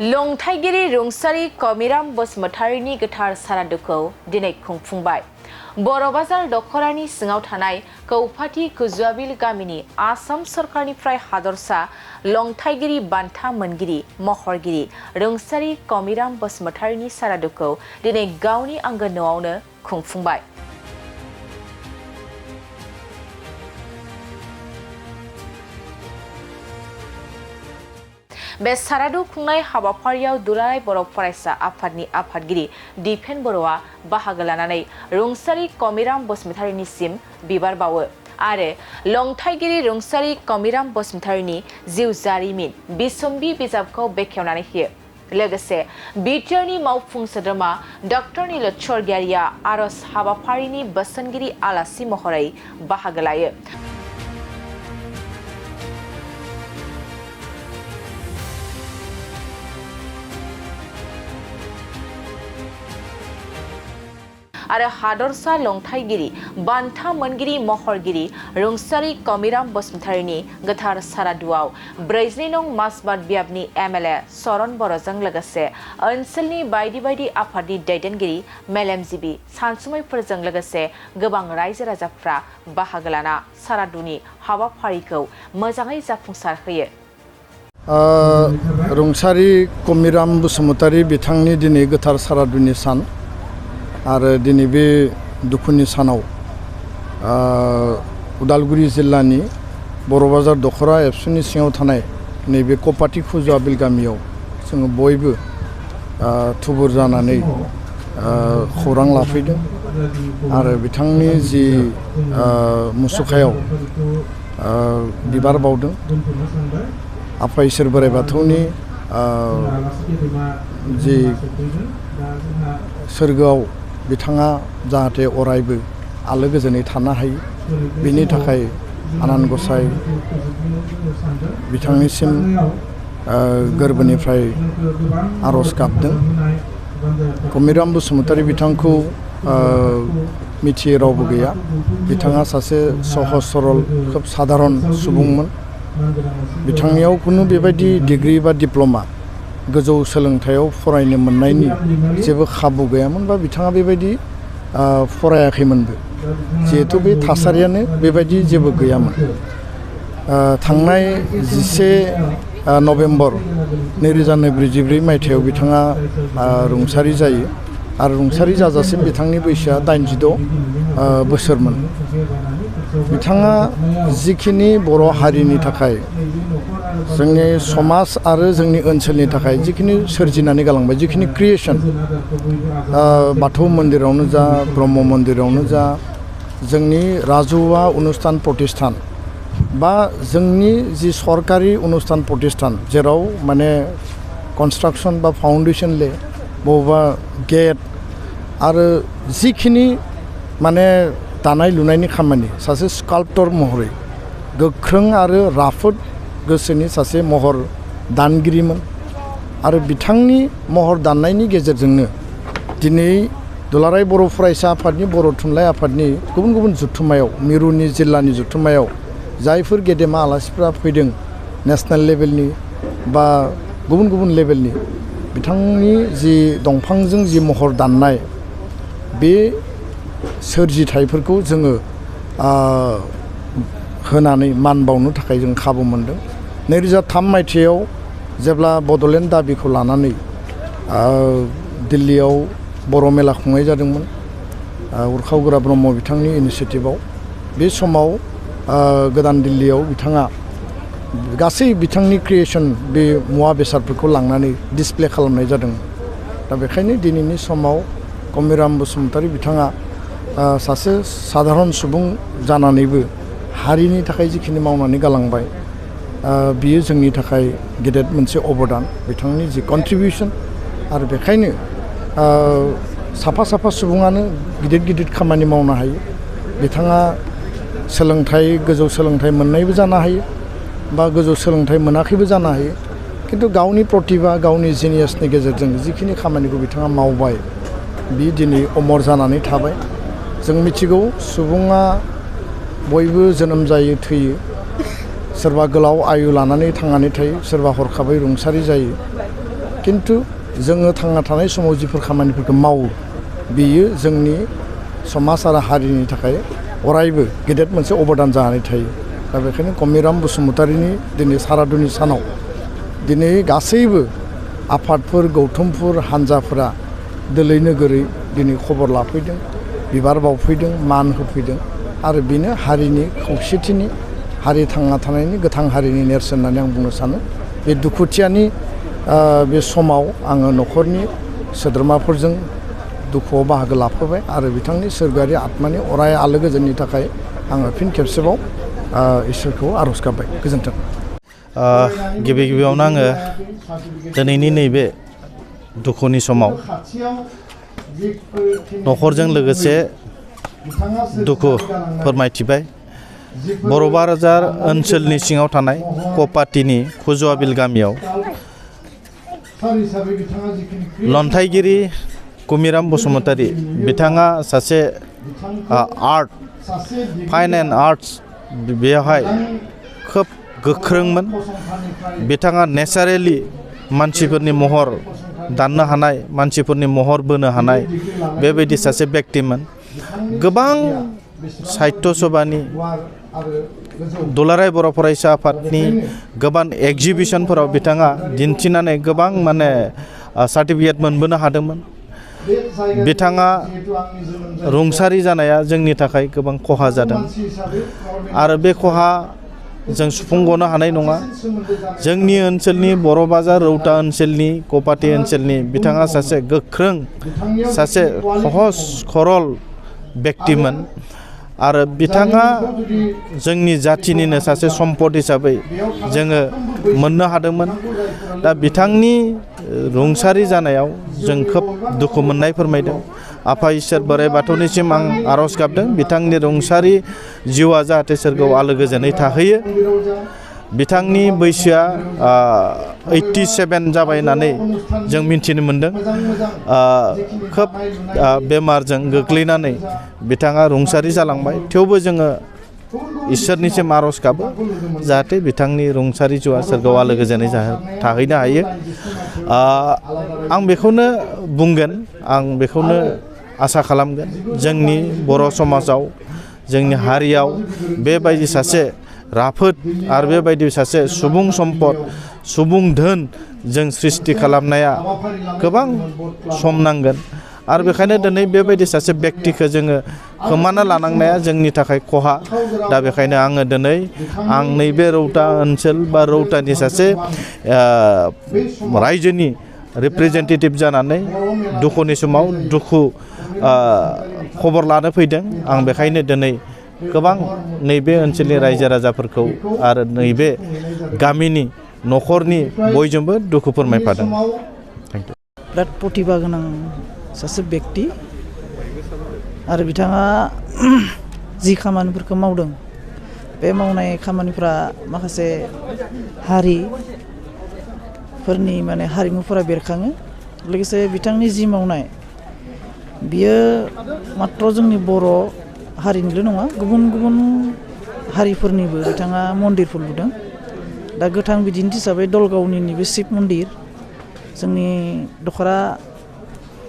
लंथाइगिरि रुंसारि कमिराम बसुमतारीनि गोथार सारादुखौ दिनै खुंफुंबाय। बर'बाजार दखरानि सिङाव थानाय कौफाटी कुजुआबिल गामिनि आसाम सरकारनिफ्राय हादरसा लंथाइगिरि बान्था मोनगिरि महरगिरि रुंसारि कमिराम बसुमतारीनि सारादुखौ दिनै गावनि आंगो न'आवनो खुंफुंबाय। बे सारादु खुंनाय हाबाफारियाव दुलाराय बर' फरायसा आफादनि आफादगिरि दिपेन बर'आ बाहागो लानानै रुंसारि कमिराम बसुमतारीनिसिम बिबार बावो आरो लंथाइगिरि रुंसारि कमिराम बसुमतारीनि जिउ जारिमिन बिसम्बि बिजाबखौ बेखेवनानै होयो। लोगोसे बिटिआरनि मावफुं सोद्रोमा डक्टर नीलज स्वर्गियारिया आरज हाबाफारिनि बोसोनगिरि आलासि महरै बाहागो लायो। आरो हादरसा लंथाइगिरि बान्था मोनगिरि महरगिरि रुंसारि कमिराम बसुमतारीनि गोथार सारादुआव 42 नं माजबाद बियाबनि एमएलए चरण बर'जों लोगोसे ओनसोलनि बायदि आफादनि दैदेनगिरि मेलेमजिबि सानसुमैफोरजों लोगोसे गोबां रायजो राजाफ्रा बाहागो लाना सारादुनि हाबाफारिखौ मोजाङै जाफुंसार होयो। रुंसारि कमिराम बसुमतारी बिथांनि दिनै गोथार सारादुनि सान आरो दिनै बे दुखुनि सानाव उदालगुरि जिल्लानि बर'बाजार दखरा एबसुनि सिङाव थानाय नैबे कौफाटी कुजुआबिल गामियाव जोङो बयबो थुबुर जानानै खौरां लाफैदों आरो बिथांनि जि मुसुखायाव बिबार बावदों। आफा इसोर बोराइ बाथौनि जि सोरगोआव बिथाङा जाहाथे अरायबो आलो गोजोनै थानो हायो बेनि थाखाय आनान गसाइ बिथांनिसिम गोरबोनिफ्राय आरज गाबदों। कमिराम बसुमतारी बिथांखौ मिथियै रावबो गैया। बिथाङा सासे सहज सरल खोब साधारन सुबुंमोन। बिथांनियाव खुनु बेबायदि डिग्री बा डिप्ल'मा गोजौ सोलोंथायाव फरायनो मोननायनि जेबो खाबु गैयामोन बा बिथाङा बेबायदि फरायाखैमोनबो, जिहेथु बे थासारियानो बेबायदि जेबो गैयामोन। थांनाय 11 नभेम्बर 2024 मायथाइयाव बिथाङा रुंसारि जायो आरो रुंसारि जाजासिम बिथांनि बैसोआ 86 बोसोरमोन। बिथाङा जिखिनि बर' हारिनि थाखाय जोंनि समाज आरो जोंनि ओनसोलनि थाखाय जिखिनि सोरजिनानै गालांबाय, जिखिनि क्रिएशन, बाथौ मन्दिरावनो जा ब्रह्म मन्दिरावनो जा जोंनि राजुवा अनुष्ठान प्रतिष्ठान बा जोंनि जि सरकारि अनुष्ठान प्रतिष्ठान जेराव माने कन्स्ट्राक्शन बा फाउन्डेशन ले बबेबा गेट आरो जिखिनि माने दानाय लुनायनि खामानि सासे स्काल्पटर महरै गोख्रों आरो राफोद गोसोनि सासे महर दानगिरिमोन आरो बिथांनि महर दाननायनि गेजेरजोंनो दिनै दुलाराय बर' फरायसा आफादनि बर' थुनलाइ आफादनि गुबुन जुथुमायाव मिरुनि जिल्लानि जुथुमायाव जायफोर गेदेमा आलासिफ्रा फैदों नेशनेल लेभेलनि बा गुबुन लेभेलनि, बिथांनि जि दंफांजों जि महर दाननाय बे सोरजिथायफोरखौ जोङो होनानै मान बावनो थाखाय जों खाबु मोनदों। 2003 मायथाइयाव जेब्ला बड'लेण्ड दाबिखौ लानानै दिल्लीयाव बर' मेला खुंनाय जादोंमोन उरखाव गोरा ब्रह्म बिथांनि इनिसियेटिभआव, बे समाव गोदान दिल्लीयाव बिथाङा गासै बिथांनि क्रिएशन बे मुवा बेसादफोरखौ लांनानै डिसप्ले खालामनाय जादों। दा बेखायनो दिनैनि समाव कमिराम बसुमतारी बिथाङा सासे साधारन सुबुं जानानैबो हारिनि थाखाय जिखिनि मावनानै गालांबाय बियो जोंनि थाखाय गेदेर मोनसे अबदान, बिथांनि जि कन्ट्रिबिउसन। आरो बेखायनो साफा सुबुङानो गिदिर खामानि मावनो हायो। बिथाङा गोजौ सोलोंथाइ मोननायबो जानो हायो बा गोजौ सोलोंथाइ मोनाखैबो जानो हायो, खिन्थु गावनि प्रतिभा गावनि जिनियासनि गेजेरजों जिखिनि खामानिखौ बिथाङा मावबाय बि दिनै अमर जानानै थाबाय। जों मिथिगौ सुबुङा बयबो जोनोम जायो थैयो, सोरबा गोलाव आयु लानानै थांनानै थायो, सोरबा हरखाबै रुंसारि जायो। खिन्थु जोङो थांना थानाय समाव जिफोर खामानिफोरखौ मावो बेयो जोंनि समाज आरो हारिनि थाखाय अरायबो गेदेर मोनसे अबदान जानानै थायो दा बेखायनो कमिराम बसुमतारीनि दिनै सारादुनि सानाव दिनै गासैबो आफादफोर गौथुमफोर हान्जाफोरा दोलै नोगोरै दिनै खबर लाफैदों बिबार बावफैदों मान होफैदों आरो बेनो हारिनि खौसेथिनि हारि थांना थानायनि गोथां हारिनि नेरसोन होननानै आं बुंनो सानो बे दुखुथियानि बे समाव आङो न'खरनि सोद्रोमाफोरजों दुखुआव बाहागो लाफाबाय आरो बिथांनि सोरगोआरि आत्मानि अराय आलो गोजोननि थाखाय आङो फिन खेबसेबाव इसोरखौ आर'ज गाबबाय गोजोन्थों गिबि गिबियावनो आङो दिनैनि नैबे दुखुनि समाव न'खरजों लोगोसे दुखु फोरमायथिबाय बर' बाजार ओनसोलनि सिङाव थानाय कपाटिनि खुजुवाबिल गामियाव लन्थाइगिरि कमिराम बसुमतारी बिथाङा सासे आर्ट फाइन एन्ड आर्ट्स बेवहाय खोब गोख्रोंमोन बिथाङा नेचारेलि मानसिफोरनि महर दाननो हानाय मानसिफोरनि महर बोनो हानाय बेबायदि सासे व्यक्तिमोन गोबां साहित्य सभानि दुलाराय बर' फरायसा आफादनि गोबां एगजिबिसनफोराव बिथाङा दिन्थिनानै गोबां माने सार्टिफिकेट मोनबोनो हादोंमोन बिथाङा रुंसारि जानाया जोंनि थाखाय गोबां खहा जादों आरो बे खहा जों सुफुंगनो हानाय नङा जोंनि ओनसोलनि बर' बाजार रौता ओनसोलनि कपाटि ओनसोलनि बिथाङा सासे गोख्रों सासे सहज सरल व्यक्तिमोन आरो बिथाङा जोंनि जाथिनिनो सासे सम्पद हिसाबै जोङो मोननो हादोंमोन दा बिथांनि रुंसारि जानायाव जों खोब दुखु मोननाय फोरमायदों आफा इसोर बोराइ बाथौनिसिम आं आर'ज गाबदों बिथांनि रुंसारि जिउआ जाहाथे सोरगोआव आलो गोजोनै थाहैयो बिथांनि बैसोआ 87 जाबाय होननानै जों मिन्थिनो मोनदों खोब बेमारजों गोग्लैनानै बिथाङा रुंसारि जालांबाय थेवबो जोङो इसोरनिसिम आर'ज गाबो जाहाथे बिथांनि रुंसारि जिउआ सोरगोआव आलो गोजोनै थाहैनो हायो आं बेखौनो बुंगोन आं बेखौनो आसा खालामगोन जोंनि बर' समाजाव जोंनि हारियाव बेबायदि सासे राफोद आरो बेबायदि सासे सुबुं सम्पद सुबुं धोन जों सृष्टि खालामनाया गोबां सम नांगोन आरो बेखायनो दिनै बेबायदि सासे व्यक्तिखौ जोङो खोमाना लानांनाया जोंनि थाखाय खहा दा बेखायनो आङो दिनै आं नैबे रौता ओनसोल बा रौतानि सासे रायजोनि रिप्रेजेन्टेटिभ जानानै दुखुनि समाव दुखु खबर लानो फैदों आं बेखायनो दिनै गोबां नैबे ओनसोलनि रायजो राजाफोरखौ आरो नैबे गामिनि न'खरनि बयजोंबो दुखु फोरमायफादों बिराद प्रतिभा गोनां सासे व्यक्ति आरो बिथाङा जि खामानिफोरखौ मावदों बे मावनाय खामानिफ्रा माखासे हारिफोरनि माने हारिमुफोरा बेरखाङो लोगोसे बिथांनि जि मावनाय बियो मात्र जोंनि बर' हारिनिल' नङा गुबुन गुबुन हारिफोरनिबो बिथाङा मन्दिरफोर लुदों दा गोथां बिदिन्थि हिसाबै दलगावनि बे शिब मन्दिर जोंनि दख'रा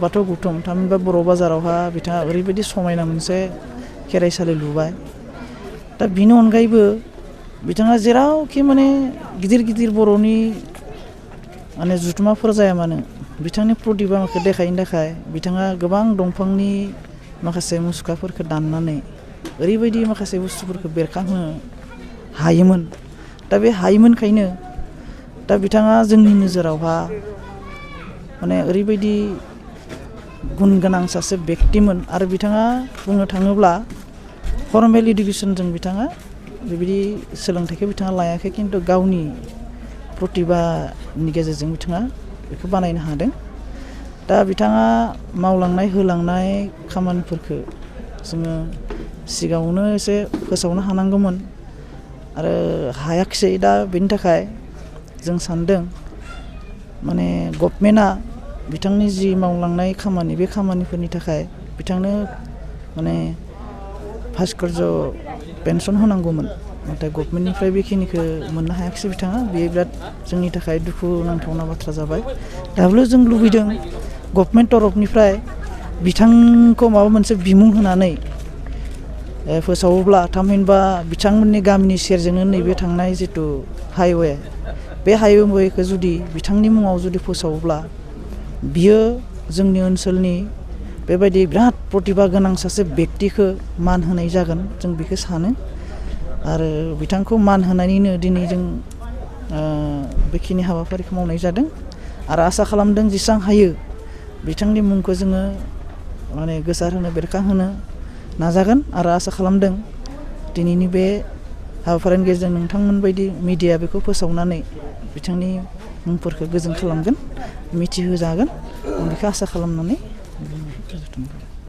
बाथौ गौथुम थामहिनबा बर' बाजारावहा बिथाङा ओरैबायदि समायना मोनसे खेराइसालि लुबाय दा बिनि अनगायैबो बिथाङा जेरावखि माने गिदिर गिदिर बर'नि माने जुथुमाफोर जाया मानो बिथांनि प्रतिभाखौ देखायनो थाखाय बिथाङा गोबां दंफांनि माखासे मुसुखाफोरखौ दाननानै ओरैबायदि माखासे बुस्थुफोरखौ बेरखांहोनो हायोमोन दा बे हायोमोनखायनो दा बिथाङा जोंनि नोजोरावहा माने ओरैबायदि गुन गोनां सासे व्यक्तिमोन आरो बिथाङा बुंनो थाङोब्ला फर्मेल इडुकेसनजों बिथाङा बेबायदि सोलोंथाइखौ बिथाङा लायाखै खिन्थु गावनि प्रतिभानि गेजेरजों बिथाङा बेखौ बानायनो हादों दा बिथाङा मावलांनाय होलांनाय खामानिफोरखौ जोङो सिगाङावनो एसे फोसावनो हानांगौमोन आरो हायाखिसै दा बेनि थाखाय जों सानदों माने गभर्नमेन्टआ बिथांनि जि मावलांनाय खामानि बे खामानिफोरनि थाखाय बिथांनो माने भास्कर्य पेन्सन होनांगौमोन नाथाय गभर्नमेन्टनिफ्राय बेखिनिखौ मोननो हायाखिसै बिथाङा बेयो बिराद जोंनि थाखाय दुखु नांथावना बाथ्रा जाबाय दाबो जों लुबैदों गभर्नमेन्ट तरफनिफ्राय बिथांखौ माबा मोनसे बिमुं होनानै फोसावोब्ला थामहिनबा बिथांमोननि गामिनि सेरजोंनो नैबे थांनाय जितु हाइवे बे हाइवेखौ जुदि बिथांनि मुङाव जुदि फोसावोब्ला बियो जोंनि ओनसोलनि बेबायदि बिराद प्रतिभा गोनां सासे व्यक्तिखौ मान होनाय जागोन जों बेखौ सानो आरो बिथांखौ मान होनानैनो दिनै जों बेखिनि हाबाफारिखौ मावनाय जादों आरो आसा खालामदों जेसेबां हायो बिथांनि मुंखौ जोङो माने गोसारहोनो बेरखांहोनो नाजागोन आरो आसा खालामदों दिनैनि बे हाबाफारिनि गेजेरजों नोंथांमोन बायदि मिडिया बेखौ फोसावनानै बिथांनि मुंफोरखौ गोजों खालामगोन मिथिहोजागोन आं बेखौ आसा खालामनानै